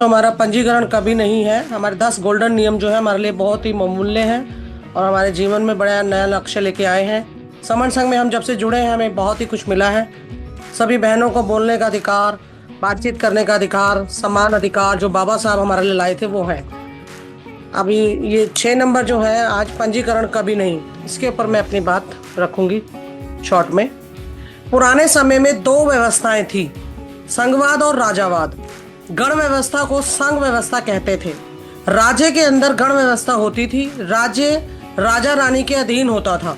हमारा पंजीकरण कभी नहीं है। हमारे 10 गोल्डन नियम जो है हमारे लिए बहुत ही बहुमूल्य हैं और हमारे जीवन में बड़ा नया लक्ष्य लेके आए हैं। समन संघ में हम जब से जुड़े हैं हमें बहुत ही कुछ मिला है। सभी बहनों को बोलने का अधिकार, बातचीत करने का अधिकार, समान अधिकार जो बाबा साहब हमारे लिए लाए थे वो है। अभी ये 6 नंबर जो है आज पंजीकरण कभी नहीं, इसके ऊपर मैं अपनी बात रखूंगी शॉर्ट में। पुराने समय में 2 व्यवस्थाएं थी, संघवाद और राजावाद। गण व्यवस्था को संघ व्यवस्था कहते थे। राज्य के अंदर गण व्यवस्था होती थी, राज्य राजा रानी के अधीन होता था।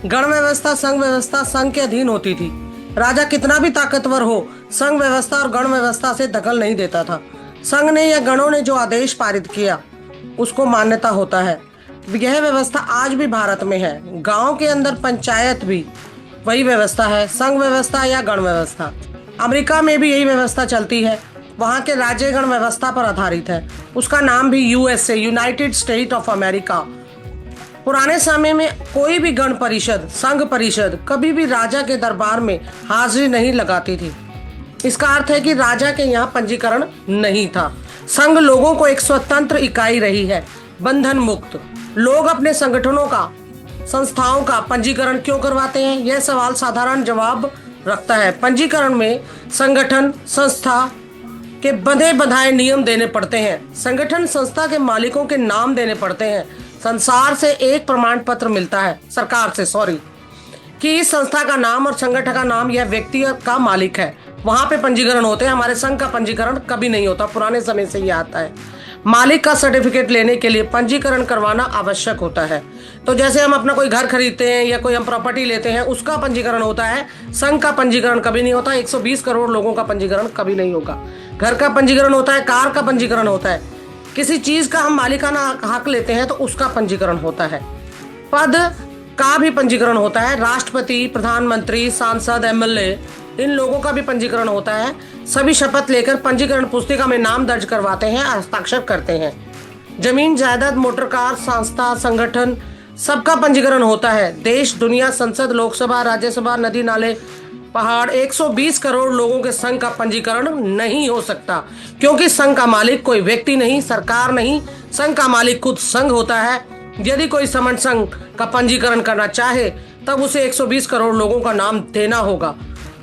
गण व्यवस्था संघ के अधीन होती थी। राजा कितना भी ताकतवर हो, संघ व्यवस्था और गण व्यवस्था से दखल नहीं देता था। संघ ने या गणों ने जो आदेश पारित किया उसको मान्यता होता है। यह व्यवस्था आज भी भारत में है। गांव के अंदर पंचायत भी वही व्यवस्था है, संघ व्यवस्था या गण व्यवस्था। अमेरिका में भी यही व्यवस्था चलती है, वहां के राज्य गण व्यवस्था पर आधारित है। उसका नाम भी USA, United state of America. पुराने समय में कोई भी गण परिषद, संघ परिषद कभी भी राजा के दरबार में हाजिरी नहीं लगाती थी। इसका अर्थ है कि राजा के यहाँ पंजीकरण नहीं था। संघ लोगों को एक स्वतंत्र इकाई रही है, बंधन मुक्त। लोग अपने संगठनों का, संस्थाओं का पंजीकरण क्यों करवाते हैं? यह सवाल साधारण जवाब रखता है। पंजीकरण में संगठन, संस्था के बंधे बंधाए नियम देने पड़ते हैं। संगठन, संस्था के मालिकों के नाम देने पड़ते हैं। संसार से एक प्रमाण पत्र मिलता है, सरकार से कि इस संस्था का नाम और संगठन का नाम यह व्यक्ति का मालिक है। वहां पे पंजीकरण होते हैं। हमारे संघ का पंजीकरण कभी नहीं होता, पुराने समय से ये आता है। मालिक का सर्टिफिकेट लेने के लिए पंजीकरण करवाना आवश्यक होता है। तो जैसे हम अपना कोई घर खरीदते हैं या कोई हम प्रॉपर्टी लेते हैं, उसका पंजीकरण होता है। संघ का पंजीकरण कभी नहीं होता। 120 करोड़ लोगों का पंजीकरण कभी नहीं होगा। घर का पंजीकरण होता है, कार का पंजीकरण होता है, किसी चीज का हम मालिकाना हक लेते हैं तो उसका पंजीकरण होता है। पद का भी पंजीकरण होता है। राष्ट्रपति, प्रधानमंत्री, सांसद, एमएलए, इन लोगों का भी पंजीकरण होता है। सभी शपथ लेकर पंजीकरण पुस्तिका में नाम दर्ज करवाते हैं, हस्ताक्षर करते हैं। जमीन जायदाद, मोटर कार, संस्था, संगठन, सबका पंजीकरण होता है। देश, दुनिया, संसद, लोकसभा, राज्यसभा, नदी नाले, पहाड़, 120 करोड़ लोगों के संघ का पंजीकरण नहीं हो सकता, क्योंकि संघ का मालिक कोई व्यक्ति नहीं, सरकार नहीं, संघ का मालिक खुद संघ होता है। यदि कोई समन संघ का पंजीकरण करना चाहे तब उसे 120 करोड़ लोगों का नाम देना होगा।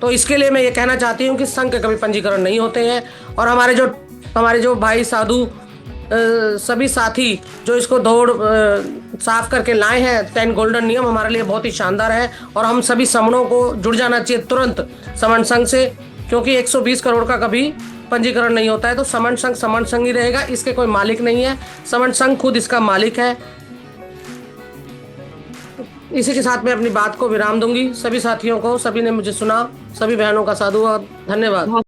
तो इसके लिए मैं ये कहना चाहती हूँ कि संघ के कभी पंजीकरण नहीं होते हैं। और हमारे जो भाई साधु, सभी साथी जो इसको साफ करके लाए हैं, 10 गोल्डन नियम, हमारे लिए बहुत ही शानदार है। और हम सभी समनों को जुड़ जाना चाहिए तुरंत समन संघ से, क्योंकि 120 करोड़ का कभी पंजीकरण नहीं होता है। तो समन संघ ही रहेगा, इसके कोई मालिक नहीं है। समन संघ खुद इसका मालिक है। इसी के साथ मैं अपनी बात को विराम दूंगी। सभी साथियों को, सभी ने मुझे सुना, सभी बहनों का साधुवाद, धन्यवाद।